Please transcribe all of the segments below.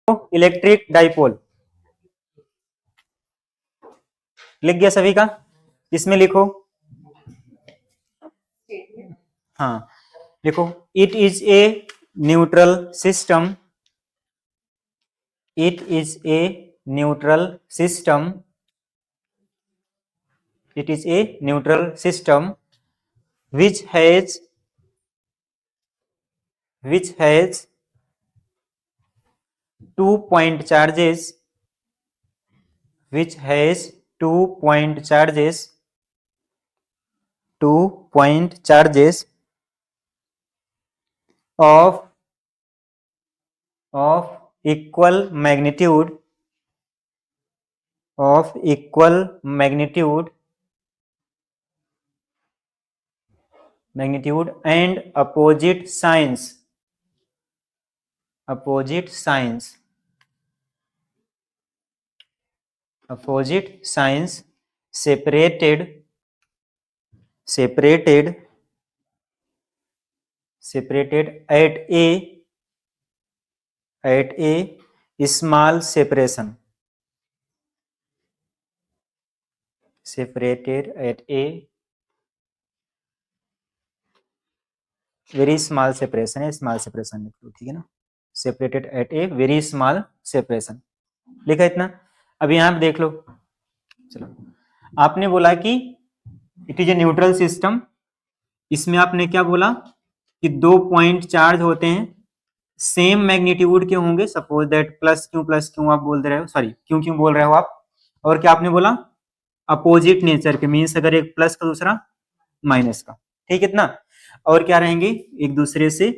Electric dipole लिख गया सभी का? इसमें लिखो, हाँ देखो, it is a neutral system, it is a neutral system, it is a neutral system which has two point charges, which has 2 point charges, 2 point charges of equal magnitude, of equal magnitude and opposite signs, opposite signs, opposite signs separated at a small separation, separated at a very small separation है, small separation लिख लो, ठीक है ना, separated at a very small separation, लिखा इतना। अब यहाँ पे देख लो, चलो आपने बोला कि it is a neutral system, इसमें आपने क्या बोला कि 2 पॉइंट चार्ज होते हैं, सेम मैग्नीट्यूड के होंगे, सपोज दैट प्लस क्यू आप बोल रहे हो, सॉरी क्यों बोल रहे हो आप, और क्या आपने बोला अपोजिट नेचर के, मीन्स अगर एक प्लस का दूसरा माइनस का, ठीक है इतना, और क्या रहेंगे एक दूसरे से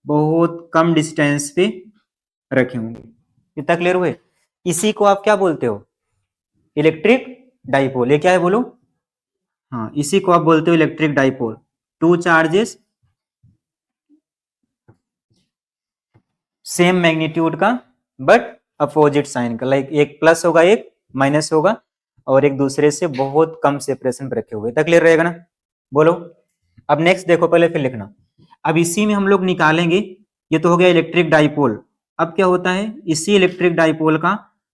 बहुत कम डिस्टेंस पे रखे होंगे, इतना क्लियर हुए? इसी को आप क्या बोलते हो? Electric dipole. ये क्या है बोलो? हाँ, इसी को आप बोलते हो electric dipole. Two charges same magnitude का बट अपोजिट साइन का, लाइक एक प्लस होगा एक माइनस होगा और एक दूसरे से बहुत कम सेपरेशन पर रखे हुए, तक क्लियर रहेगा ना? बोलो। अब नेक्स्ट देखो, पहले फिर लिखना। अब इसी में हम लोग निकालेंगे, ये तो हो गया इलेक्ट्रिक डाइपोल। अब क्या होता है, इसी इलेक्ट्रिक डाइपोल का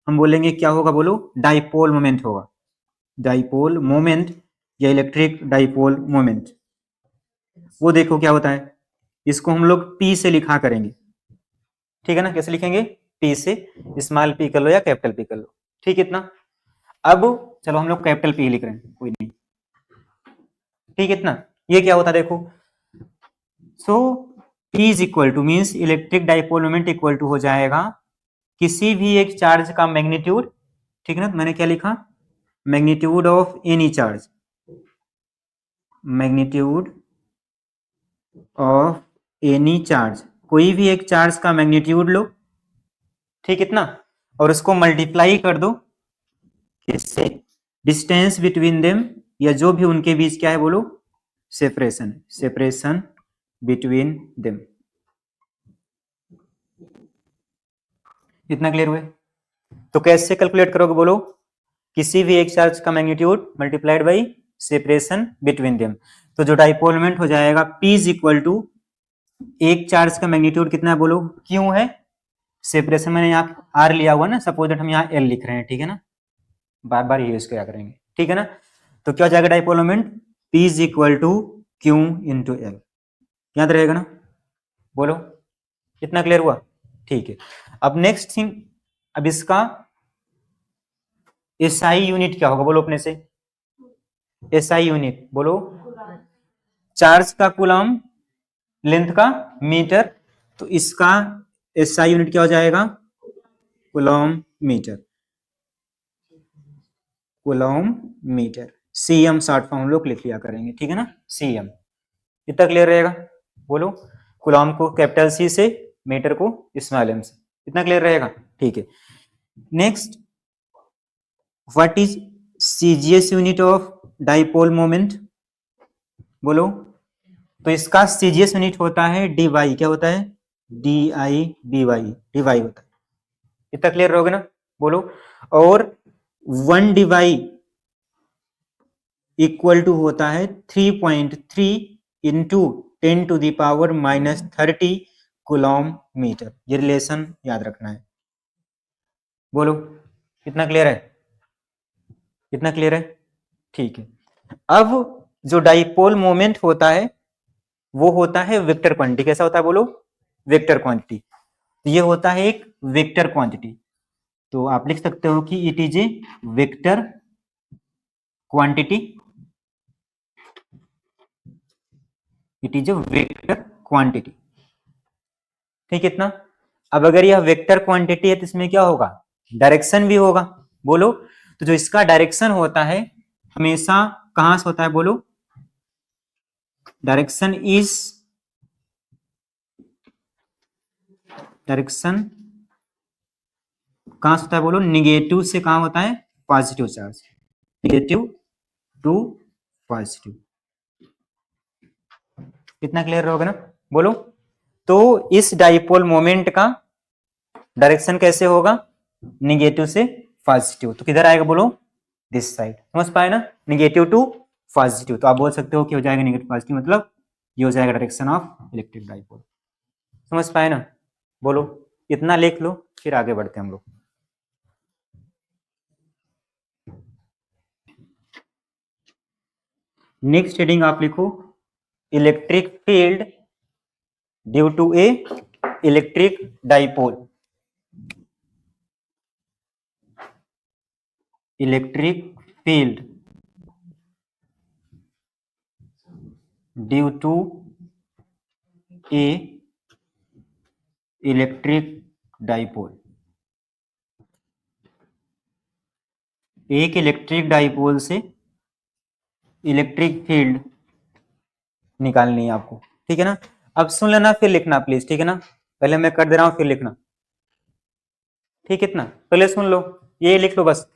हम बोलेंगे क्या होगा बोलो? डाइपोल मोमेंट होगा, डाइपोल मोमेंट या इलेक्ट्रिक डाइपोल मोमेंट। वो देखो क्या होता है, इसको हम लोग P से लिखा करेंगे, ठीक है ना? कैसे लिखेंगे? P से, स्मॉल p कर लो या कैपिटल P कर लो, ठीक है इतना। अब चलो हम लोग कैपिटल P लिख रहे हैं, कोई नहीं, ठीक है इतना। ये क्या होता है देखो, so P is equal to means electric dipole moment equal to हो जाएगा किसी भी एक चार्ज का मैग्नीट्यूड, ठीक है ना? मैंने क्या लिखा? Magnitude of any charge, magnitude of any charge, कोई भी एक चार्ज का मैग्नीट्यूड लो, ठीक इतना, और उसको मल्टीप्लाई कर दो किससे? डिस्टेंस बिटवीन देम, या जो भी उनके बीच क्या है बोलो? Separation, separation between them. इतना क्लियर हुए? तो कैसे कैलकुलेट करोगे बोलो? किसी भी एक चार्ज का magnitude multiplied by separation between them. तो जो डाइपोल मोमेंट हो जाएगा P इज इक्वल टू, एक चार्ज का मैग्नीट्यूड कितना है बोलो? क्यों है, सेपरेशन मैंने यहाँ R लिया हुआ ना, सपोज दैट हम यहाँ L लिख रहे हैं, ठीक है ना, बार बार यूज किया करेंगे, ठीक है ना। तो क्या हो जाएगा dipole moment? P is equal to Q into L, याद रहेगा ना? बोलो, कितना क्लियर हुआ? ठीक है। अब नेक्स्ट थिंग, अब इसका SI यूनिट क्या होगा बोलो अपने से? SI यूनिट बोलो? चार्ज का कूलम, लेंथ का मीटर, तो इसका SI यूनिट क्या हो जाएगा? Coulomb metre, coulomb metre, CM short form हम लोग लिख लिया करेंगे, ठीक है ना, CM। इतना क्लियर रहेगा? बोलो, कूलम को कैपिटल C से, मीटर को स्मॉल m से, इतना क्लियर रहेगा? ठीक है। Next, what is CGS unit of dipole moment बोलो? तो इसका CGS यूनिट होता है dy, क्या होता है? dy होता है, इतना क्लियर रहोगे ना? बोलो। और 1 dy इक्वल टू होता है 3.3 into 10 to the power -30 coulomb metre. ये रिलेशन याद रखना है, बोलो कितना क्लियर है, कितना क्लियर है? ठीक है। अब जो डाइपोल मोमेंट होता है वो होता है वेक्टर क्वांटिटी। कैसा होता है बोलो? Vector quantity. ये होता है एक वेक्टर क्वांटिटी। तो आप लिख सकते हो कि it is a vector quantity, it is a vector quantity. ठीक है इतना। अब अगर यह वेक्टर क्वांटिटी है तो इसमें क्या होगा? डायरेक्शन भी होगा। बोलो, तो जो इसका डायरेक्शन होता है हमेशा कहां से होता है बोलो? डायरेक्शन इज, डायरेक्शन कहां से होता है बोलो? निगेटिव से कहां होता है? Positive charge, negative to positive. कितना क्लियर होगा ना? बोलो, तो इस डाइपोल मोमेंट का डायरेक्शन कैसे होगा? निगेटिव से पॉजिटिव। तो किधर आएगा बोलो? This side. समझ पाए ना? Negative to positive. तो आप बोल सकते हो कि हो जाएगा निगेटिव पॉजिटिव, मतलब ये हो जाएगा डायरेक्शन ऑफ इलेक्ट्रिक डाइपोल। समझ पाए ना? बोलो, इतना लिख लो, फिर आगे बढ़ते हैं हम लोग। नेक्स्ट हेडिंग आप लिखो, electric field due to a electric dipole. Electric field due to a electric dipole. एक इलेक्ट्रिक डाइपोल से इलेक्ट्रिक फील्ड निकालनी है आपको। ठीक है ना? अब सुन लेना फिर लिखना प्लीज। ठीक है ना? पहले मैं कर दे रहा हूं फिर लिखना। ठीक है इतना? पहले सुन लो, ये लिख लो बस।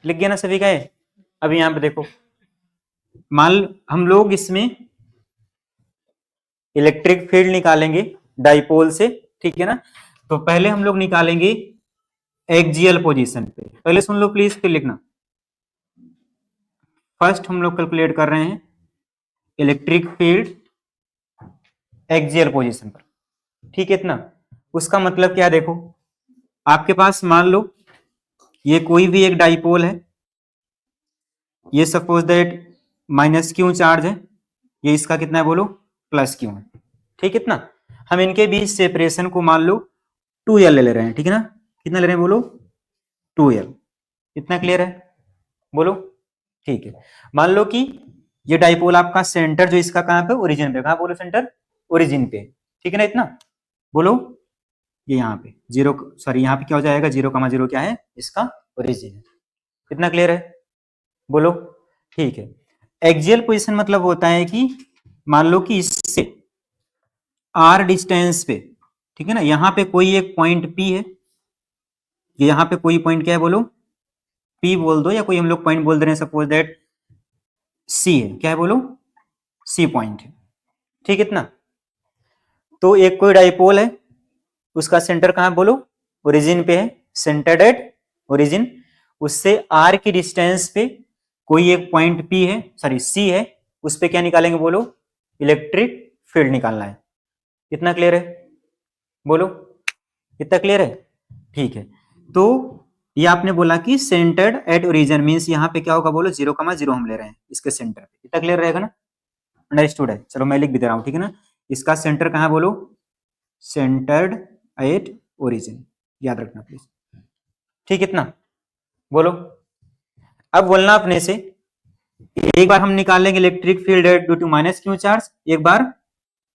लिख गया ना सभी का? है अब यहां पे देखो, मान हम लोग इसमें इलेक्ट्रिक फील्ड निकालेंगे डाइपोल से। ठीक है ना? तो पहले हम लोग निकालेंगे एक्सियल पोजीशन पे। पहले सुन लो प्लीज फिर लिखना। फर्स्ट हम लोग कैलकुलेट कर रहे हैं इलेक्ट्रिक फील्ड एक्सियल पोजीशन पर। ठीक है इतना? उसका मतलब क्या? देखो, आपके पास मान लो ये कोई भी एक डाइपोल है, ये suppose that minus Q charge है, ये इसका कितना है बोलो? प्लस क्यू है। ठीक है इतना? हम इनके बीच सेपरेशन को मान लो 2l ले रहे हैं। ठीक है ना? कितना ले रहे हैं बोलो? 2l। इतना क्लियर है? बोलो। ठीक है। मान लो कि ये डाइपोल आपका सेंटर जो इसका कहां पे? ओरिजिन पे। कहां बोलो? सेंटर ओरिजिन पे। ठीक है ना? इतना बोलो, ये यहाँ पे जीरो, सॉरी यहाँ पे क्या हो जाएगा? 0,0 क्या है? इसका ओरिजिन है। कितना क्लियर है? बोलो। ठीक है। एक्सियल पोजीशन मतलब होता है कि मान लो कि इससे r डिस्टेंस पे, ठीक है ना, यहां पे कोई एक पॉइंट P है, यहां पे कोई पॉइंट क्या है बोलो? P बोल दो, या कोई हम लोग पॉइंट बोल दे रहे हैं, सपोज दैट C है। क्या है बोलो? C पॉइंट है। ठीक है इतना? तो एक कोई डाइपोल है, उसका सेंटर कहां बोलो? ओरिजिन पे है, सेंटर्ड एट ओरिजिन। उससे r की डिस्टेंस पे कोई एक पॉइंट P है, सॉरी C है, उस पे क्या निकालेंगे बोलो? इलेक्ट्रिक फील्ड निकालना है। कितना क्लियर है? बोलो, कितना क्लियर है? ठीक है। तो ये आपने बोला कि सेंटर्ड एट ओरिजिन मींस यहाँ पे क्या होगा बोलो? 0,0 हम ले रहे हैं इसके सेंटर पे। कितना क्लियर रहेगा ना? अंडरस्टूड है? चलो मैं लिख भी दे रहा हूँ। ठीक है ना? इसका सेंटर कहाँ बोलो? सेंटर्ड एट ओरिजिन, याद रखना प्लीज। ठीक है इतना? बोलो। अब बोलना अपने से, एक बार हम निकालेंगे electric field due to minus Q charge, एक बार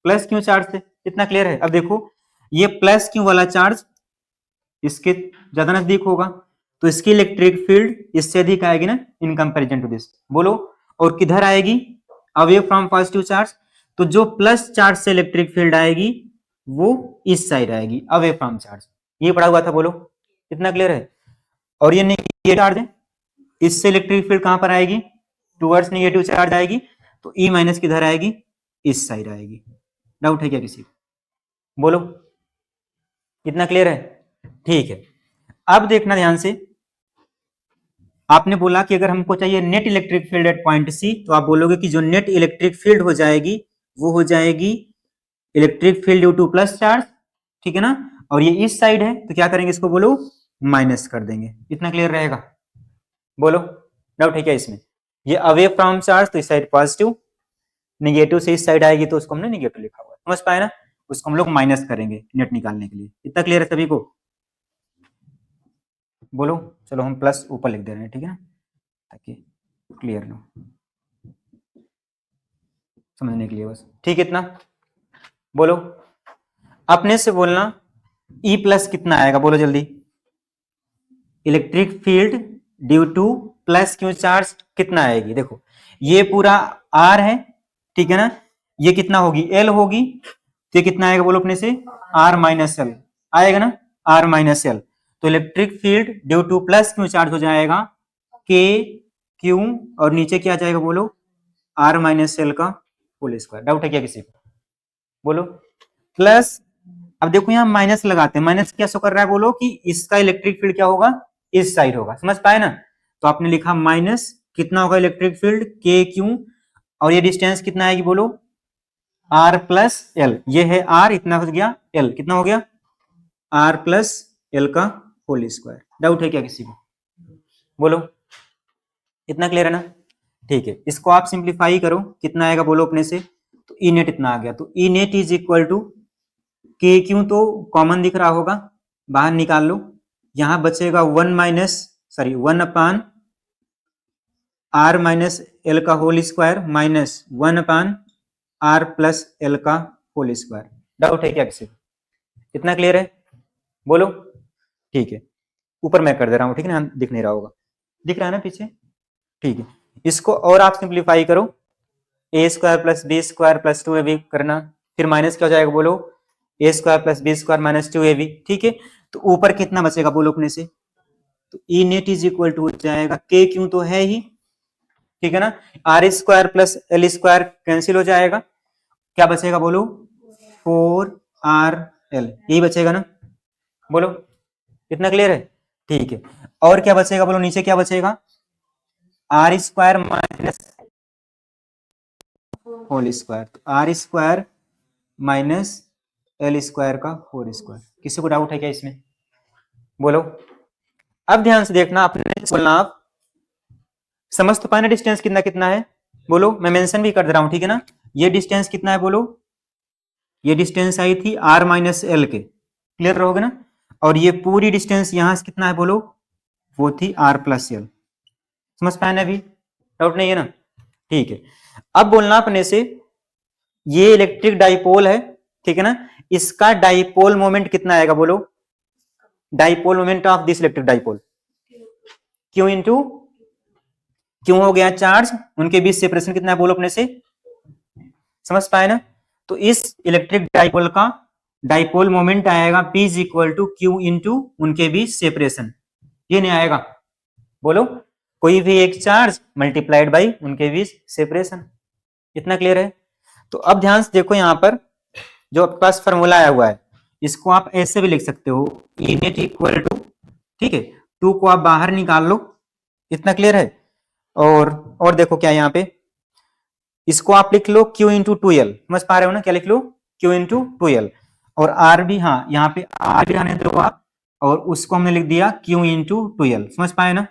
प्लस क्यू चार्ज से। कितना क्लियर है? अब देखो, ये प्लस क्यू वाला चार्ज इसके ज्यादा नजदीक होगा, तो इसकी इलेक्ट्रिक फील्ड इससे अधिक आएगी ना इन कंपैरिजन टू दिस। बोलो, और किधर आएगी? Away from positive charge. तो जो प्लस चार्ज से इलेक्ट्रिक फील्ड आएगी वो इस साइड आएगी, अवे फ्रॉम चार्ज। ये पढ़ा हुआ था। बोलो, कितना क्लियर है? और ये नेगेटिव चार्ज है, इससे इलेक्ट्रिक फील्ड कहां पर आएगी? टुवर्ड्स नेगेटिव चार्ज आएगी। तो ई माइनस किधर आएगी? इस साइड आएगी। डाउट है क्या किसी को? बोलो, कितना क्लियर है? ठीक है। अब देखना ध्यान से, आपने बोला कि अगर हमको चाहिए net electric field at point C, तो आप बोलोगे कि जो नेट इलेक्ट्रिक फील्ड हो जाएगी वो हो जाएगी electric field due to plus charge, ठीक है ना। और ये इस साइड है तो क्या करेंगे, इसको बोलो माइनस कर देंगे। इतना क्लियर रहेगा? बोलो डाउट है क्या इसमें? ये अवे फ्रॉम चार्ज तो इस साइड पॉजिटिव, निगेटिव से इस साइड आएगी तो उसको हमने निगेटिव लिखा हुआ है, समझ पाए ना। उसको हम लोग माइनस करेंगे नेट निकालने के लिए। इतना क्लियर है सभी को? बोलो। चलो हम प्लस ऊपर लिख दे रहे हैं, ठीक है ना, ताकि क्लियर ना हो, समझने के लिए बस, ठीक है इतना। बोलो अपने से बोलना E प्लस कितना आएगा, बोलो जल्दी। Electric field due to plus Q charge कितना आएगी? देखो ये पूरा R है, ठीक है ना, ये कितना होगी, L होगी, तो ये कितना आएगा बोलो अपने से, R माइनस एल आएगा ना, R माइनस एल। तो electric field due to plus Q charge हो जाएगा K Q, और नीचे क्या आ जाएगा बोलो, R माइनस एल का होल स्क्वायर। डाउट है क्या किसी को? बोलो प्लस। अब देखो यहाँ माइनस लगाते हैं, माइनस क्या शो कर रहा है बोलो, कि इसका इलेक्ट्रिक फील्ड क्या होगा, इस साइड होगा, समझ पाए ना। तो आपने लिखा माइनस, कितना होगा इलेक्ट्रिक फील्ड, के क्यू, और ये डिस्टेंस कितना आएगी बोलो, आर प्लस एल। ये है आर, इतना हो गया एल, कितना हो गया, आर प्लस एल का होल स्क्वायर। डाउट है क्या किसी को? बोलो इतना क्लियर है ना? ठीक है, इसको आप सिंप्लीफाई करो, कितना आएगा बोलो अपने से, तो ई नेट इतना आ गया। तो E net is equal to k Q तो कॉमन दिख रहा होगा, बाहर निकाल लो, यहां बचेगा 1 अपान आर माइनस एल का whole square minus 1 upon r plus l का होल स्क्वायर। डाउट है क्या किसी को? इतना क्लियर है? बोलो। ठीक है, ऊपर मैं कर दे रहा हूं, ठीक है ना, दिख नहीं रहा होगा, दिख रहा है ना पीछे? ठीक है, इसको और आप सिंप्लीफाई करो, a square plus b square plus 2ab करना, फिर माइनस क्या हो जाएगा बोलो, a square plus b square minus 2ab, ठीक है। तो ऊपर कितना बचेगा बोलो अपने से, तो E net is equal to हो जाएगा, के क्यों तो है ही, ठीक है ना, r square plus l square cancel हो जाएगा, क्या बचेगा बोलो, 4RL, यही बचेगा ना। बोलो इतना क्लियर है? ठीक है, और क्या बचेगा बोलो, नीचे क्या बचेगा, r square minus whole square, तो r square minus l square का होल स्क्वायर। किसी को डाउट है क्या इसमें? बोलो। अब ध्यान से देखना, अपने बोलना, आप समझ तो पाए ना डिस्टेंस कितना कितना है, बोलो, मैं मेंशन भी कर दे रहा हूं, ठीक है ना। ये डिस्टेंस कितना है बोलो, ये डिस्टेंस आई थी R माइनस एल के, क्लियर रहोगे ना। और ये पूरी डिस्टेंस यहां से कितना है बोलो, वो थी R प्लस एल, समझ पाए ना, अभी डाउट नहीं है ना? ठीक है, अब बोलना अपने से, ये इलेक्ट्रिक डाइपोल है, ठीक है ना, इसका डाइपोल मोमेंट कितना आएगा बोलो, dipole moment of this electric dipole, Q into, क्यों हो गया चार्ज, उनके बीच सेपरेशन कितना है बोलो अपने से, समझ पाए ना। तो इस इलेक्ट्रिक डाइपोल का डाइपोल मोमेंट आएगा P is equal to Q into उनके बीच सेपरेशन, ये नहीं आएगा, बोलो, कोई भी एक चार्ज मल्टीप्लाइड बाई उनके बीच सेपरेशन। इतना क्लियर है? तो अब ध्यान से देखो, यहां पर जो आपके पास फॉर्मूला आया हुआ है, इसको आप ऐसे भी लिख सकते हो, ई नेट इक्वल टू, ठीक है, 2 को आप बाहर निकाल लो, इतना क्लियर है। और देखो क्या यहाँ पे, इसको आप लिख लो Q इंटू 2L, समझ पा रहे हो ना, क्या लिख लो, Q इंटू 2L, और R भी, हाँ यहाँ पे R भी आने दो आप, और उसको हमने लिख दिया Q इंटू 2L, समझ पाए ना,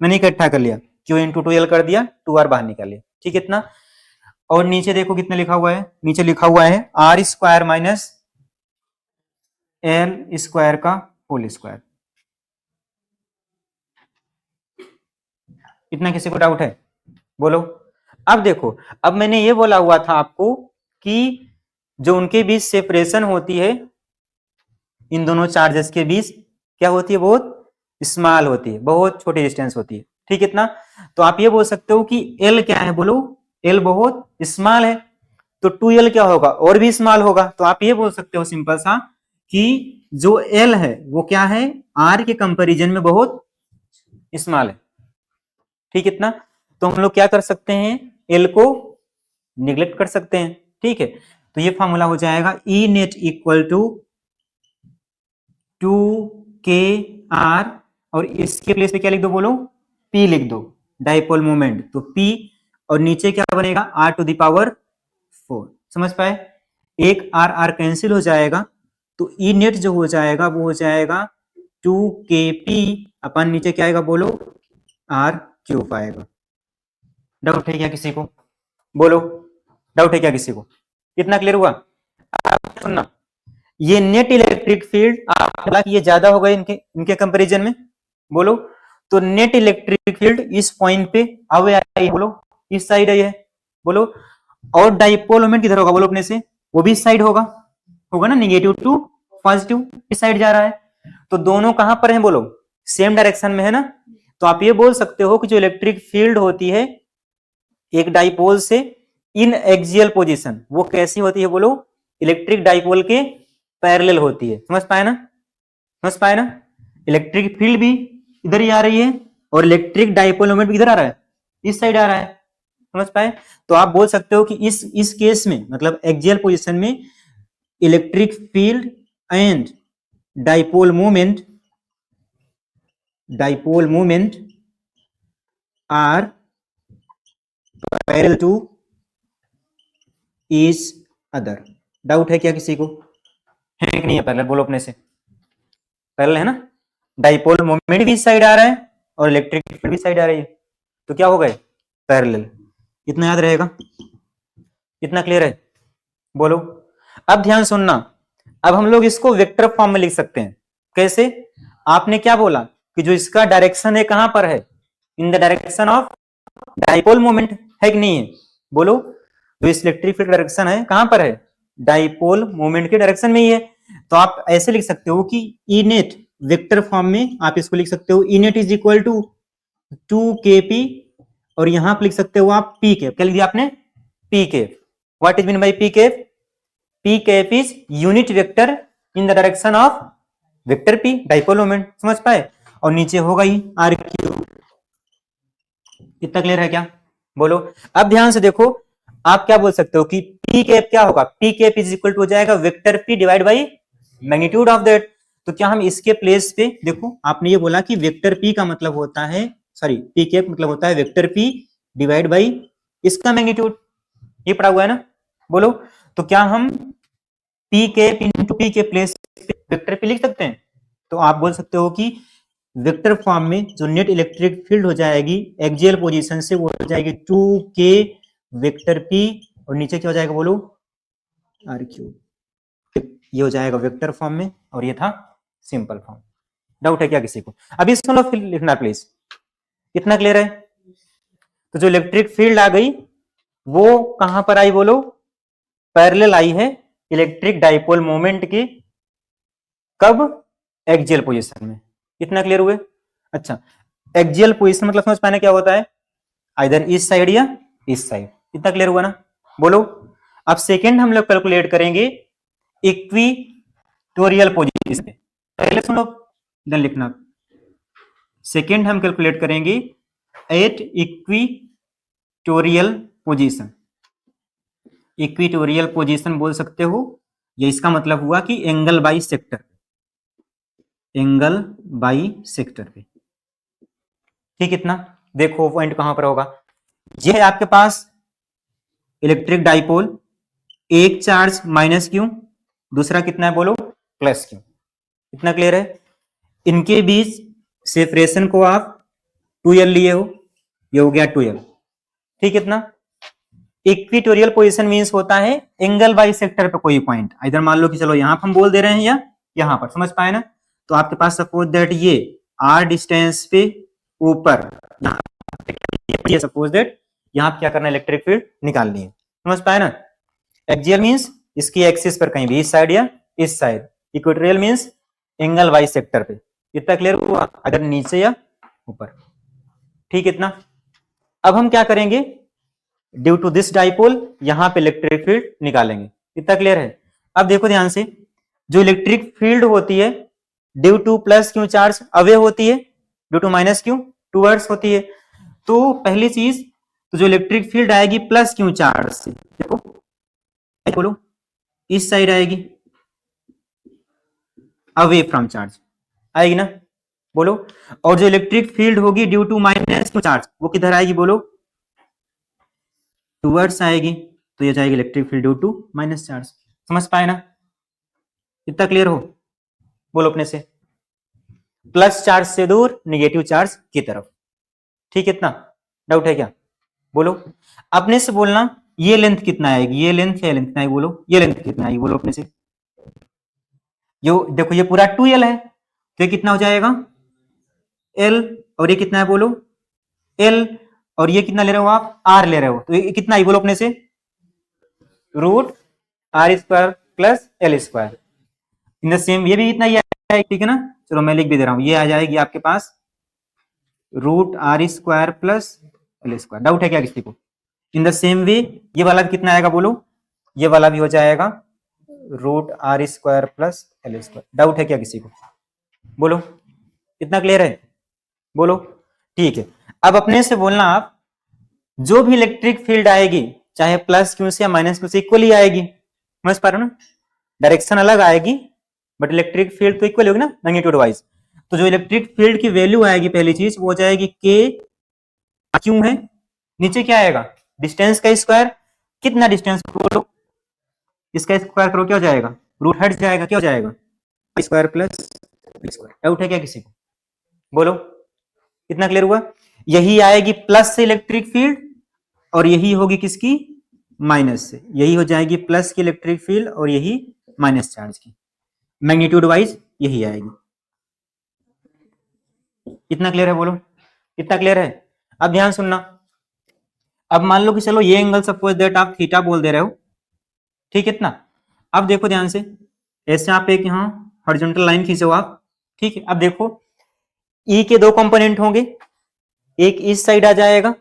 मैंने इकट्ठा कर लिया, Q इंटू 2L कर दिया, 2R बाहर निकाल लिया, ठीक है इतना। और नीचे देखो कितना लिखा हुआ है, नीचे लिखा हुआ है R square minus l square का होल स्क्वायर। इतना किसी को डाउट है? बोलो। अब देखो, अब मैंने ये बोला हुआ था आपको कि जो उनके बीच सेपरेशन होती है, इन दोनों चार्जेस के बीच क्या होती है, बहुत स्मॉल होती है, बहुत छोटी डिस्टेंस होती है, ठीक है इतना। तो आप ये बोल सकते हो कि L क्या है बोलो, L बहुत स्मॉल है, तो 2L क्या होगा, और भी स्मॉल होगा। तो आप ये बोल सकते हो सिंपल सा कि जो L है वो क्या है, R के कंपैरिजन में बहुत स्मॉल है, ठीक इतना। तो हम लोग क्या कर सकते हैं, L को निग्लेक्ट कर सकते हैं, ठीक है। तो ये फॉर्मूला हो जाएगा E net equal to 2KR, और इसके प्लेस पे क्या लिख दो बोलो, P लिख दो, डाइपोल मोमेंट, तो P, और नीचे क्या बनेगा R टू द पावर 4, समझ पाए? एक आर आर कैंसिल हो जाएगा, तो ई नेट जो हो जाएगा वो हो जाएगा 2kp अपन नीचे क्या आएगा बोलो, आर क्यूब आएगा। डाउट है क्या किसी को? बोलो, डाउट है क्या किसी को? कितना क्लियर हुआ? आप सुनना, ये नेट इलेक्ट्रिक फील्ड आपका ये ज्यादा होगा इनके इनके कंपैरिजन में, बोलो। तो नेट इलेक्ट्रिक फील्ड इस पॉइंट पे अवे आई, बोलो इस साइड है ये, बोलो। और डाइपोल मोमेंट किधर होगा बोलो अपने से, वो भी इस साइड होगा, होगा ना, नेगेटिव टू पॉजिटिव इस साइड जा रहा है। तो दोनों कहां पर है बोलो, सेम डायरेक्शन में है ना। तो आप ये बोल सकते हो कि जो इलेक्ट्रिक फील्ड होती है एक डाइपोल से इन एक्सियल पोजीशन, वो कैसी होती है बोलो, इलेक्ट्रिक डाइपोल के पैरेलल होती है। समझ पाए ना? समझ पाए ना? इलेक्ट्रिक फील्ड भी इधर ही आ रही है और इलेक्ट्रिक डाइपोल मोमेंट भी इधर आ रहा है, इस साइड आ रहा है। समझ पाए? तो आप बोल सकते हो कि इस केस में मतलब एक्सियल पोजीशन में electric field and dipole moment are parallel to each other. Doubt है क्या किसी को? है कि नहीं है? पैरेलल बोलो अपने से, पैरेलल है ना। डाइपोल मोमेंट भी इस साइड आ रहा है और इलेक्ट्रिक फील्ड भी साइड आ रही है, तो क्या हो गए, पैरेलल। इतना याद रहेगा? इतना क्लियर है? बोलो। अब ध्यान सुनना, अब हम लोग इसको वेक्टर फॉर्म में लिख सकते हैं। कैसे? आपने क्या बोला कि जो इसका डायरेक्शन है कहां पर है, in the direction of dipole moment, है कि नहीं है? बोलो, जो इस इलेक्ट्रिक फील्ड डायरेक्शन है कहां पर है, डाइपोल मोमेंट के डायरेक्शन में ही है। तो आप ऐसे लिख सकते हो कि ई नेट वेक्टर फॉर्म में आप इसको लिख सकते हो, E net is equal to 2kp, और यहां पर लिख सकते हो आप पी कैप। क्या लिख दिया आपने? P cap. What is mean by P cap? P cap is unit vector in the direction of vector P, dipole moment. समझ पाए? और नीचे होगा ही आर क्यूब। इतना क्लियर है क्या? बोलो। अब ध्यान से देखो, आप क्या बोल सकते हो कि पी कैप क्या होगा, P cap is equal to हो जाएगा vector P divide by magnitude of that. तो क्या हम इसके प्लेस पे देखो, आपने ये बोला कि वेक्टर पी का मतलब होता है, सॉरी पी कैप मतलब होता है वेक्टर पी डिवाइड बाई इसका मैग्नीट्यूड, ये पढ़ा हुआ है ना। बोलो, तो क्या हम पी कैप इंटू पी के प्लेस पे वेक्टर पी लिख सकते हैं? तो आप बोल सकते हो कि वेक्टर फॉर्म में जो नेट इलेक्ट्रिक फील्ड हो जाएगी एक्सियल पोजीशन से, वो हो जाएगी 2k वेक्टर पी, और नीचे क्या हो जाएगा बोलो, आर क्यूब। ये हो जाएगा वेक्टर फॉर्म में, और ये था सिंपल फॉर्म। डाउट है क्या किसी को? अभी इसको फिर लिखना प्लीज। इतना क्लियर है? तो जो इलेक्ट्रिक फील्ड आ गई वो कहां पर आई बोलो, पैरेलल आई है इलेक्ट्रिक डाइपोल मोमेंट की, कब, एक्सियल पोजीशन में। इतना क्लियर हुए? अच्छा, एक्सियल पोजीशन मतलब समझ पाने क्या होता है, आइदर इस साइड या इस साइड। इतना क्लियर हुआ ना? बोलो। अब सेकंड हम लोग कैलकुलेट करेंगे इक्विटोरियल पोजीशन पे। पहले सुनो इधर लिखना, सेकंड हम कैलकुलेट करेंगे at equatorial position. Equatorial position बोल सकते हो, ये इसका मतलब हुआ कि angle bisector, angle bisector पे। ठीक, इतना देखो पॉइंट कहां पर होगा, ये है आपके पास इलेक्ट्रिक डाइपोल, एक चार्ज माइनस क्यू, दूसरा कितना है बोलो, प्लस क्यू। इतना क्लियर है? इनके बीच सेपरेशन को आप 2l लिए हो, ये हो गया 2l। ठीक, इतना। इक्विटोरियल पोजीशन मींस होता है एंगल बाई सेक्टर पे कोई पॉइंट, इधर मान लो कि चलो यहां पर हम बोल दे रहे हैं या यहां पर, समझ पाए ना। तो आपके पास सपोज दैट ये r डिस्टेंस पे ऊपर, ये सपोज दैट यहां पे क्या करना है, इलेक्ट्रिक फील्ड निकालनी है। समझ पाए ना? एक्सियल मींस इसकी एक्सिस पर कहीं भी इस साइड या इस side, equatorial means angle wise sector पे। इतना क्लियर हुआ? अगर नीचे या ऊपर। ठीक, इतना। अब हम क्या करेंगे, ड्यू टू दिस डाइपोल यहां पे इलेक्ट्रिक फील्ड निकालेंगे। इतना क्लियर है? अब देखो ध्यान से, जो इलेक्ट्रिक फील्ड होती है due to plus Q charge away होती है, due to minus Q towards होती है। तो पहली चीज, तो जो इलेक्ट्रिक फील्ड आएगी प्लस क्यू चार्ज से, देखो बोलो इस साइड आएगी, अवे फ्रॉम चार्ज आएगी ना, बोलो। और जो इलेक्ट्रिक फील्ड होगी due to minus Q charge, वो किधर आएगी बोलो, टूवर्ड्स आएगी। तो ये जाएगी electric field due to minus charge. समझ पाए ना? इतना क्लियर हो? बोलो अपने से। प्लस चार्ज से दूर, निगेटिव चार्ज की तरफ। ठीक, इतना डाउट है क्या? बोलो अपने से, बोलना ये लेंथ कितना आएगी, ये लेंथ या लेंथ कितना आएगी, बोलो ये लेंथ कितना आएगी, बोलो अपने से। यो देखो, ये पूरा 2l है, तो ये कितना हो जाएगा l, और ये कितना है बोलो l, और ये कितना ले रहे हो आप, r ले रहे हो, तो ये कितना आई बोलो अपने से, root r square plus l square. In the same ये भी इतना ही है, ठीक है ना? चलो मैं लिख भी दे रहा हूं, ये आ जाएगी आपके पास root r square plus l square. Doubt है क्या किसी को? इन द सेम वे ये वाला भी कितना आएगा बोलो, ये वाला भी हो जाएगा root r square plus l square. Doubt है क्या किसी को? बोलो इतना क्लियर है? बोलो ठीक है। अब अपने से बोलना आप, जो भी इलेक्ट्रिक फील्ड आएगी चाहे प्लस क्यू से या माइनस क्यू से इक्वली आएगी। समझ पा रहे हो ना? डायरेक्शन अलग आएगी बट इलेक्ट्रिक फील्ड तो इक्वल होगी ना मैग्नीट्यूड वाइज। तो जो इलेक्ट्रिक फील्ड की वैल्यू आएगी पहली चीज वो हो जाएगी के क्यू है, नीचे क्या आएगा डिस्टेंस का स्क्वायर। कितना डिस्टेंस बोलो, इसका स्क्वायर करो क्या हो जाएगा, रूट हट जाएगा, क्या हो जाएगा स्क्वायर प्लस स्क्वायर। डाउट है क्या किसी को? बोलो कितना क्लियर हुआ? यही आएगी प्लस से इलेक्ट्रिक फील्ड और यही होगी किसकी, माइनस से। यही हो जाएगी प्लस की इलेक्ट्रिक फील्ड और यही माइनस चार्ज की, मैग्नीट्यूड वाइज यही आएगी। इतना क्लियर है? बोलो इतना क्लियर है? अब ध्यान सुनना। अब मान लो कि चलो ये एंगल सपोज दैट आप थीटा बोल दे रहे हो, ठीक है? इतना अब देखो ध्यान से, ऐसे आप एक यहां हॉरिजॉन्टल लाइन खींचो आप, ठीक है? अब देखो ई के दो कंपोनेंट होंगे, एक इस साइड आ जाएगा,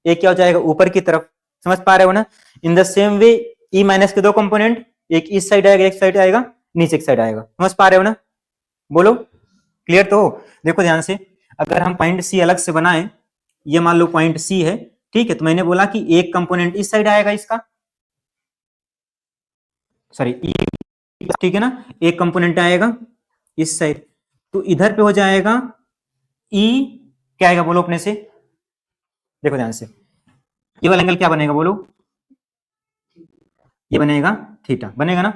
एक क्या हो जाएगा ऊपर की तरफ। समझ पा रहे हो ना? इन the same way E minus के दो कंपोनेंट, एक इस साइड आएगा, एक साइड आएगा, नीचे की साइड आएगा। समझ पा रहे हो ना? बोलो क्लियर तो हो? देखो ध्यान से, अगर हम पॉइंट सी अलग से बनाए, ये मान लो पॉइंट सी है, ठीक है? तो मैंने बोला कि एक कंपोनेंट इस साइड आएगा इसका, सॉरी ठीक है ना, एक कंपोनेंट आएगा इस साइड, तो इधर पे हो जाएगा ई, क्या आएगा बोलो अपने से। देखो ध्यान से, ये वाला एंगल क्या बनेगा बोलो, ये बनेगा थीटा, बनेगा ना?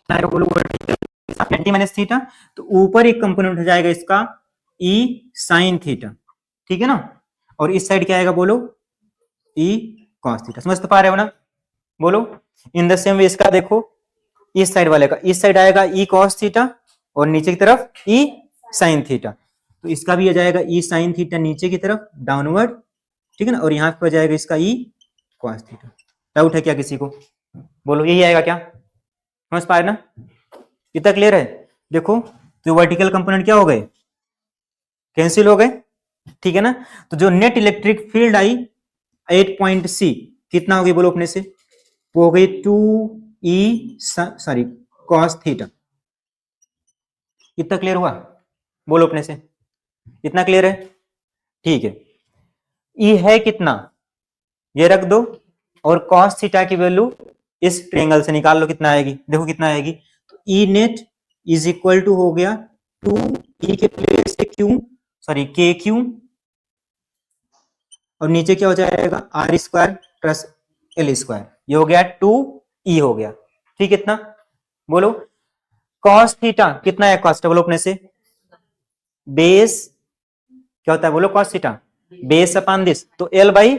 बोलो 90 माइनस थीटा, तो ऊपर एक कंपोनेंट हो जाएगा इसका ई साइन थीटा, ठीक है ना? और इस साइड क्या आएगा बोलो, ई कॉस थीटा। समझ तो पा रहे हो ना? बोलो इन द सेम वे इसका देखो, इस साइड वाले का इस साइड आएगा ई कॉस थीटा और नीचे की तरफ ई साइन थीटा, तो इसका भी आ जाएगा ई साइन थीटा नीचे की तरफ डाउनवर्ड, ठीक है ना? और यहाँ पे आ जाएगा इसका ई कॉस थीटा। डाउट है क्या किसी को? बोलो यही आएगा क्या? समझ पा रहे ना? इतना क्लियर है? देखो तो वर्टिकल कंपोनेंट क्या हो गए, कैंसिल हो गए, ठीक है ना? तो जो net electric field I eight point सी कितना होगी बोलो अपने से, वो हो गई 2e सॉरी कॉस थीटा। इतना क्लियर हुआ? बोलो अपने से इतना क्लियर है? ठीक है। ई है कितना, ये रख दो, और कॉस थीटा की वैल्यू इस ट्रायंगल से निकाल लो, कितना आएगी देखो, कितना आएगी। तो E net is equal to हो गया 2e के प्लेस से क्यू, सॉरी के क्यू, और नीचे क्या हो जाएगा r square plus l square, ये हो गया 2e हो गया, ठीक है? इतना बोलो कॉस थीटा कितना है, कॉस बोलो अपने से, बेस क्या होता है बोलो, cos theta base upon this, तो एल बाई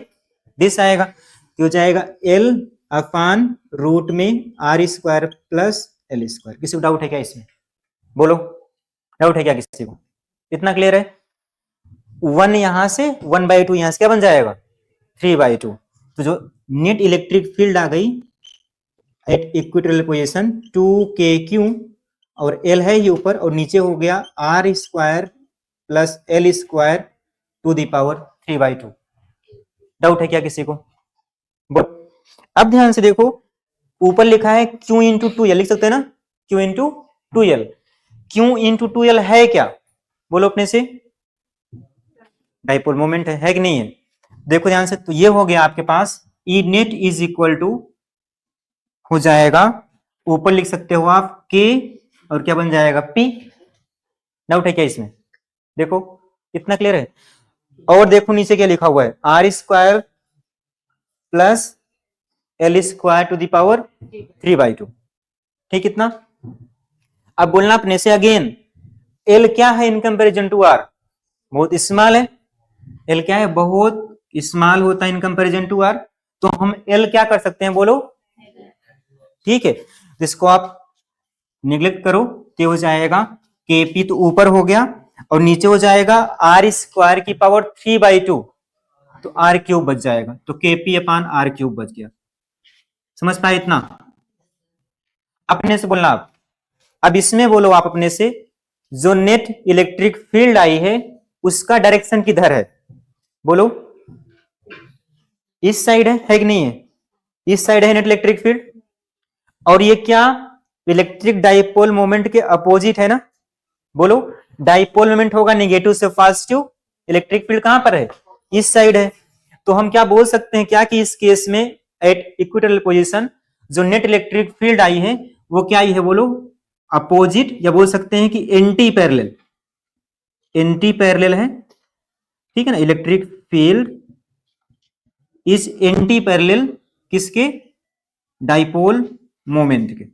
दिस आएगा, तो हो जाएगा एल अपान रूट में r square plus l square. किसी को डाउट है क्या इसमें? बोलो डाउट है क्या किसी को? इतना क्लियर है? 1 यहां से 1/2 यहां से क्या बन जाएगा 3/2, तो जो नेट इलेक्ट्रिक फील्ड आ गई एट इक्वेटोरियल पोजीशन 2kq, और एल है ये ऊपर, और नीचे हो गया r square plus l square to the power 3/2। Doubt है क्या किसी को? अब ध्यान से देखो, ऊपर लिखा है Q इंटू 2L, लिख सकते हैं ना, Q into 2L। Q into 2L है क्या बोलो अपने से, डाइपोल मोमेंट है कि नहीं है? देखो ध्यान से, तो ये हो गया आपके पास ई नेट इज इक्वल टू हो जाएगा, ऊपर लिख सकते हो आप K और क्या बन जाएगा P। डाउट है क्या इसमें? देखो कितना क्लियर है? और देखो नीचे क्या लिखा हुआ है, r square plus l square to the power 3/2। ठीक, इतना। अब बोलना अपने से अगेन, एल क्या है इन कंपेरिजन टू आर? बहुत स्मॉल है। एल क्या है? बहुत स्मॉल होता है इन कंपेरिजन टू आर। तो हम एल क्या कर सकते हैं, बोलो? ठीक है, इसको आप निग्लेक्ट करो तो हो जाएगा केपी, तो ऊपर हो गया और नीचे हो जाएगा आर स्क्वायर की पावर 3/2, तो आर क्यूब बच जाएगा। तो केपी अपान आर क्यूब बच गया। समझ पाए इतना? अपने से बोलना आप। अब इसमें बोलो आप अपने से, जो नेट इलेक्ट्रिक फील्ड आई है उसका डायरेक्शन किधर है? बोलो। इस साइड है कि नहीं है? इस साइड है नेट इलेक्ट्रिक फील्ड। और ये क्या? इलेक्ट्रिक डाइपोल मोमेंट के अपोजिट है ना। बोलो, डाइपोल मोमेंट होगा नेगेटिव से पॉजिटिव, इलेक्ट्रिक फील्ड कहां पर है? इस साइड है। तो हम क्या बोल सकते हैं क्या कि इस केस में एट इक्वेटोरियल पोजीशन जो नेट इलेक्ट्रिक फील्ड आई है वो क्या आई है? बोलो, अपोजिट, या बोल सकते हैं कि एंटी पैरेलल। एंटी पैरेलल है, ठीक है ना। Electric field is anti parallel किसके? डाइपोल मोमेंट के।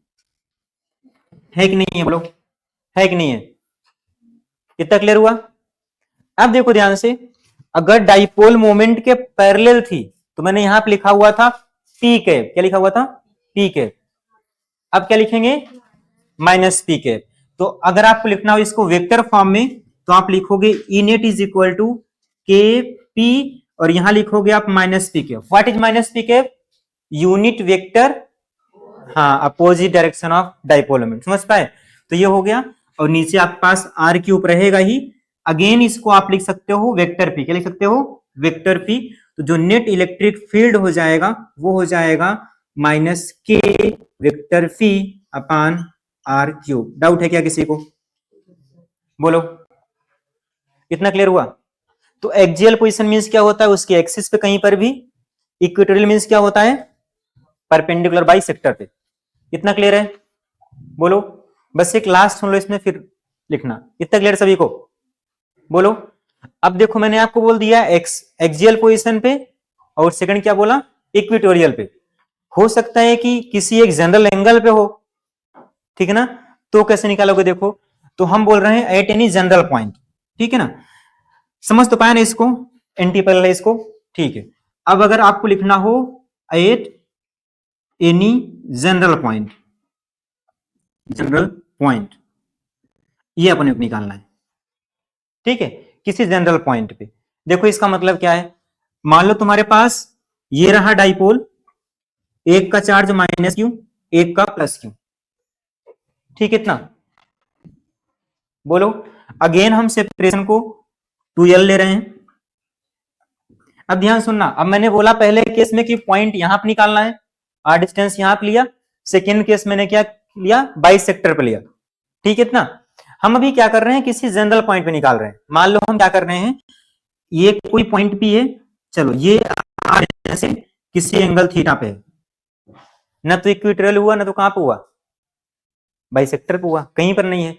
है कि नहीं है? बोलो, है कि नहीं है? कितना क्लियर हुआ? अब देखो ध्यान से, अगर डाइपोल मोमेंट के पैरेलल थी तो मैंने यहां पे लिखा हुआ था पी कैप। क्या लिखा हुआ था? P cap. अब क्या लिखेंगे? Minus p cap. तो अगर आपको लिखना हो इसको वेक्टर फॉर्म में तो आप लिखोगे E net is equal to k p, और यहां लिखोगे आप minus p cap. What is minus p cap? Unit vector, हाँ, opposite direction of dipole moment. समझ पाए? तो ये हो गया, और नीचे आपके पास आर क्यूब रहेगा ही। अगेन इसको आप लिख सकते हो वेक्टर पी। क्या लिख सकते हो? Vector P. तो जो नेट इलेक्ट्रिक फील्ड हो जाएगा वो हो जाएगा minus k vector P upon r cube. Doubt है क्या किसी को? बोलो, कितना क्लियर हुआ? तो एक्सियल पोजीशन मींस क्या होता है? उसके एक्सिस पे कहीं पर भी। इक्वेटोरियल मींस क्या होता है? परपेंडिकुलर बाई सेक्टर पे। कितना क्लियर है? बोलो। बस एक लास्ट सुन लो इसमें, फिर लिखना। कितना क्लियर सभी को? बोलो। अब देखो मैंने आपको बोल दिया एक्सियल पोजीशन पे, और सेकंड क्या बोला? इक्वेटोरियल पे। हो सकता है कि किसी एक जनरल एंगल पे हो, ठीक है ना। तो कैसे निकालोगे? देखो, तो हम बोल रहे हैं एट एनी जनरल पॉइंट, ठीक है ना। समझ तो पाया ना इसको? एंटी पैरेलल है इसको, ठीक है। अब अगर आपको लिखना हो at any general point, general point ये अपने को निकालना है, ठीक है, किसी जनरल पॉइंट पे। देखो इसका मतलब क्या है? मान लो तुम्हारे पास ये रहा डाइपोल, एक का चार्ज माइनस क्यू, एक का प्लस क्यू, ठीक है इतना। बोलो, अगेन हम सेपरेशन को 2l ले रहे हैं। अब ध्यान सुनना, अब मैंने बोला पहले केस में कि पॉइंट यहां पर निकालना है, आर डिस्टेंस यहां पर लिया। सेकेंड केस मैंने क्या लिया? बाई सेक्टर पे लिया, ठीक है इतना। हम अभी क्या कर रहे हैं? किसी जनरल पॉइंट पे निकाल रहे हैं। मान लो हम क्या कर रहे हैं, ये कोई पॉइंट पी है, चलो ये जैसे किसी एंगल थीटा पे है, ना तो इक्वेटोरियल हुआ ना तो कहां पे हुआ? बाइसेक्टर पे हुआ, कहीं पर नहीं है,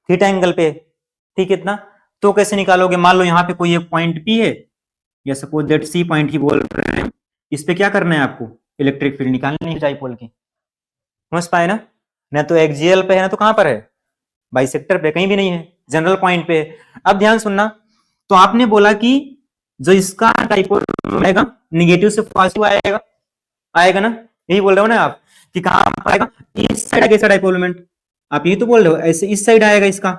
थीटा एंगल पे है, ठीक है इतना। तो कैसे निकालोगे? मान लो यहाँ पे कोई एक पॉइंट पी है, या सपोज दैट सी पॉइंट ही बोल रहे हैं, इस पे क्या करना है आपको? इलेक्ट्रिक फील्ड निकालनी है डाइपोल की। समझ पाए ना? ना तो एक्सियल पे है ना तो कहां पर है? बाइसेक्टर पे, कहीं भी नहीं है, जनरल पॉइंट पे है। अब ध्यान सुनना, तो आपने बोला कि जो इसका डाइपोल आएगा निगेटिव से पॉजिटिव आएगा, आएगा ना। यही बोल रहे हो ना आप कि कहां आएगा? इस साइड आएगा इसका डाइपोल मोमेंट। आप ये तो बोल रहे हो ऐसे इस साइड आएगा इसका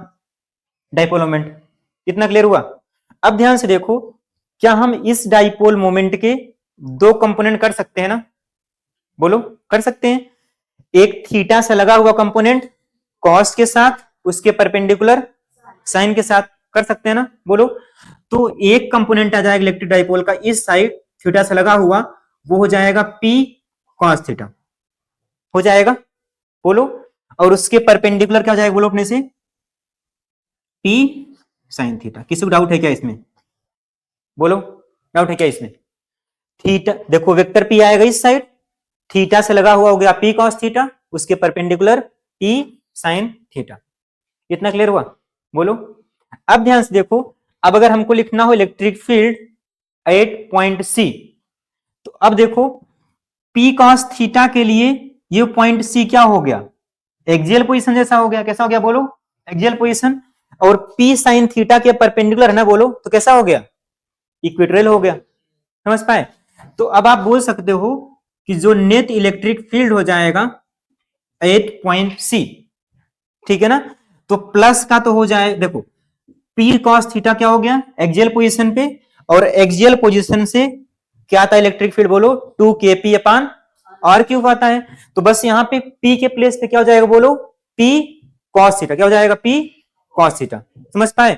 डाइपोल मोमेंट। कितना क्लियर हुआ? अब ध्यान से देखो, क्या हम इस डाइपोल मोमेंट के दो कंपोनेंट कर सकते हैं ना? बोलो, कर सकते हैं। एक थीटा से लगा हुआ कंपोनेंट कॉस के साथ, उसके परपेंडिकुलर साइन के साथ, कर सकते हैं ना? बोलो। तो एक कंपोनेंट आ जाएगा इलेक्ट्रिक डाइपोल का इस साइड थीटा से लगा हुआ, वो हो जाएगा पी कॉस थीटा, हो जाएगा। बोलो। और उसके परपेंडिकुलर क्या हो जाएगा? बोलो अपने से, पी साइन थीटा। किसी को डाउट है क्या इसमें? बोलो, डाउट है क्या इसमें? थीटा देखो, वेक्टर पी आएगा इस साइड, थीटा से लगा हुआ हो गया पी कॉस थीटा, उसके परपेंडिकुलर पी साइन थीटा। इतना क्लियर हुआ? बोलो। अब ध्यान से देखो, अब अगर हमको लिखना हो electric field at point C, तो अब देखो P cos थीटा के लिए ये पॉइंट C क्या हो गया, एक्सियल पोजीशन जैसा हो गया। कैसा हो गया बोलो, एक्सियल पोजीशन। और P sin थीटा के परपेंडिकुलर है ना बोलो, तो कैसा हो गया, इक्वेटोरियल हो गया। समझ पाए। तो अब आप बोल सकते हो कि जो नेट इलेक्ट्रिक फील्ड हो जाएगा एट पॉइंट C, ठीक है ना। तो प्लस का तो हो जाए, देखो P cos थीटा क्या हो गया, एक्सियल पोजीशन पे, और एक्सियल पोजीशन से क्या आता है इलेक्ट्रिक फील्ड बोलो, 2kp अपान r क्यूब आता है। तो बस यहाँ पे P के प्लेस पे क्या हो जाएगा बोलो, P cos थीटा। क्या हो जाएगा, P cos थीटा। समझ पाए।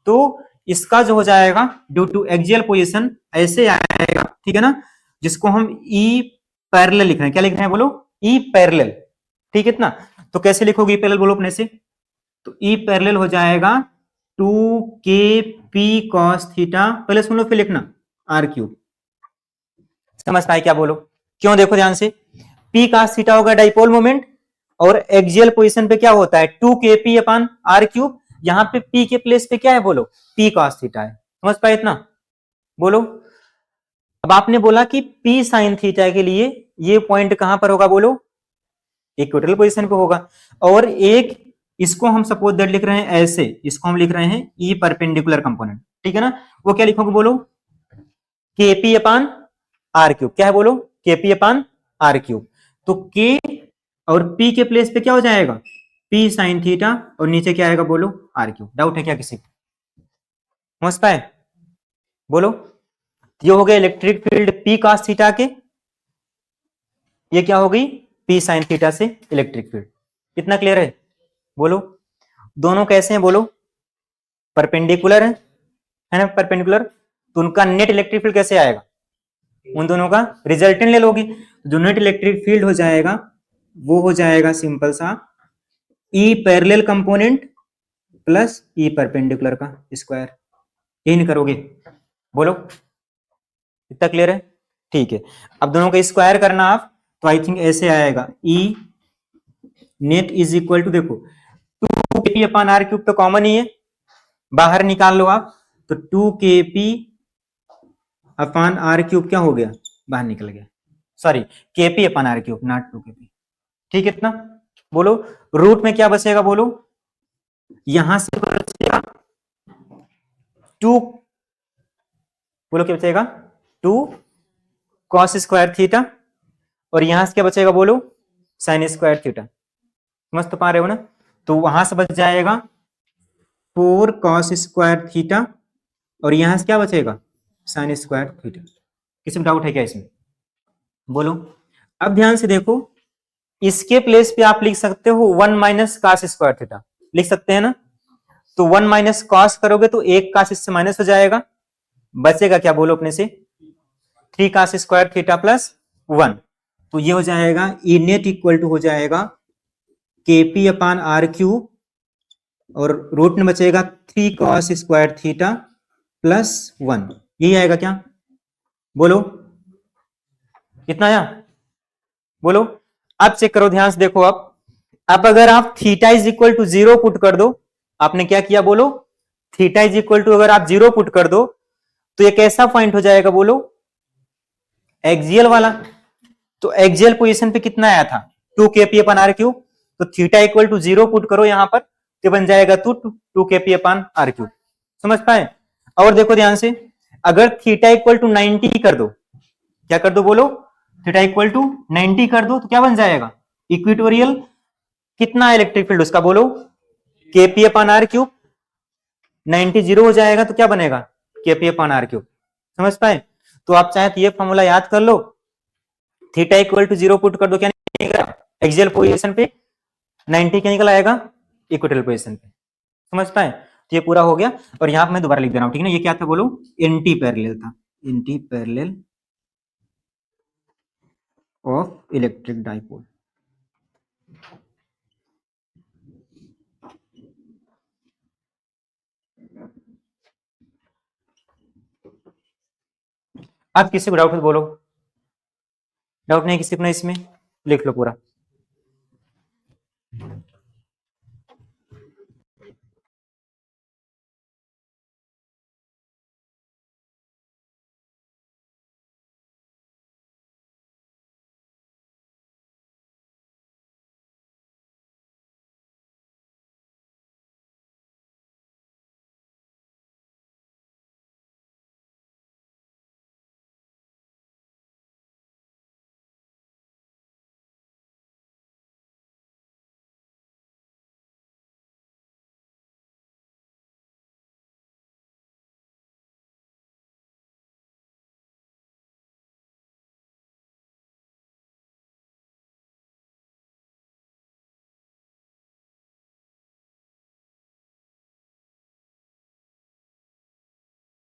तो इसका जो हो जाएगा ड्यू टू एक्सियल पोजीशन ऐसे आएगा, ठीक है ना, जिसको हम E पैरेलल लिख रहे हैं। क्या लिख रहे हैं बोलो, E पैरेलल, ठीक है ना। तो कैसे लिखोगे E पैरेलल बोलो अपने से, तो E पैरेलल हो जाएगा 2kp cos थीटा, पहले सुन लो फिर लिखना, r क्यूब। समझ पाए क्या बोलो, क्यों, देखो ध्यान से, P cos थीटा होगा डाइपोल मोमेंट, और एक्सियल पोजीशन पे क्या होता है 2kp अपान r क्यूब। यहां पे P के प्लेस पे क्या है बोलो, P cos थीटा है। समझ पाए इतना बोलो। अब आपने बोला कि P sin थीटा के लिए ये पॉइंट कहां पर होगा बोलो, इक्वेटोरियल पोजीशन पे होगा। और एक इसको हम सपोज दैट लिख रहे हैं ऐसे, इसको हम लिख रहे हैं ई परपेंडिकुलर कंपोनेंट, ठीक है ना। वो क्या लिखोगे बोलो, केपी अपान आर क्यूब। क्या है बोलो, केपी अपान आर क्यूब। तो के और पी के प्लेस पे क्या हो जाएगा, पी साइन थीटा, और नीचे क्या आएगा बोलो, आर क्यूब। डाउट है क्या किसी को, समझ पाए बोलो। ये हो गया electric field P cos theta के, ये क्या हो गई पी साइन थीटा से इलेक्ट्रिक फील्ड। कितना क्लियर है बोलो। दोनों कैसे हैं बोलो, परपेंडिकुलर है ना, परपेंडिकुलर। तो उनका नेट इलेक्ट्रिक फील्ड कैसे आएगा, उन दोनों का रिजल्टेंट ले लोगे। जो नेट इलेक्ट्रिक फील्ड हो जाएगा वो हो जाएगा सिंपल सा E parallel component plus E perpendicular का स्क्वायर। यही नहीं करोगे बोलो, इतना क्लियर है, ठीक है। अब दोनों का स्क्वायर करना आप, तो आई थिंक ऐसे आएगा, ई नेट इज इक्वल टू, देखो 2kp अपान आर क्यूब तो कॉमन ही है, बाहर निकाल लो आप, तो 2kp अपान आर क्यूब क्या हो गया, बाहर निकल गया, sorry kp upon r cube not 2kp, ठीक है इतना बोलो। रूट में क्या बचेगा बोलो, यहां से बचेगा 2, बोलो क्या बचेगा 2 cos स्क्वायर थीटा, और यहां से क्या बचेगा बोलो, साइन स्क्वायर थीटा। समझ तो पा रहे हो ना। तो वहां से बच जाएगा 4 cos स्क्वायर थीटा, और यहां से क्या बचेगा, साइन स्क्वायर थीटा। किसी में डाउट है क्या इसमें बोलो। अब ध्यान से देखो, इसके प्लेस पे आप लिख सकते हो 1 माइनस cos स्क्वायर थीटा, लिख सकते हैं ना। तो 1 माइनस cos करोगे तो एक cos इससे माइनस हो जाएगा, बचेगा क्या बोलो अपने से 3 cos स्क्वायर थीटा प्लस 1। तो ये हो जाएगा ई नेट इक्वल टू हो जाएगा केपी अपान आर क्यूब, और रूट में बचेगा 3 cos स्क्वायर थीटा प्लस 1। यही आएगा क्या बोलो, कितना आया बोलो। अब चेक करो ध्यान से देखो, अब अगर आप theta is equal to 0 put कर दो, आपने क्या किया बोलो, थीटा इज इक्वल टू अगर आप 0 पुट कर दो, तो ये कैसा पॉइंट हो जाएगा बोलो, एक्सियल वाला। तो एक्सियल पोजीशन पे कितना आया था 2kp अपन आर क्यूब, तो थीटा इक्वल टू 0 पुट करो यहां पर, तो बन जाएगा 2kp अपन आर क्यूब। समझ पाए। और देखो ध्यान से, अगर थीटा इक्वल टू 90 कर दो, क्या कर दो बोलो, थीटा इक्वल टू 90 कर दो, तो क्या बन जाएगा इक्वेटोरियल। कितना इलेक्ट्रिक फील्ड उसका बोलो, kP upon r cube. 90 zero हो जाएगा तो क्या बनेगा, केपी अपन आर क्यूब। समझ पाए। तो आप चाहे तो ये फॉर्मूला याद कर लो, थीटा इक्वल टू 0 पुट कर दो, क्या निकलेगा एक्सियल पोजीशन पे 90 क्या निकल आएगा, इक्वेटोरियल पोजीशन पे। समझ पाए। तो ये पूरा हो गया। और यहां पर मैं दोबारा लिख दे रहा हूं, ठीक है ना। ये क्या था बोलो, एंटी पैरेलल था, anti parallel of electric dipole. आप किसी को डाउट है तो बोलो, डाउट नहीं किसी को, नहीं इसमें लिख लो पूरा।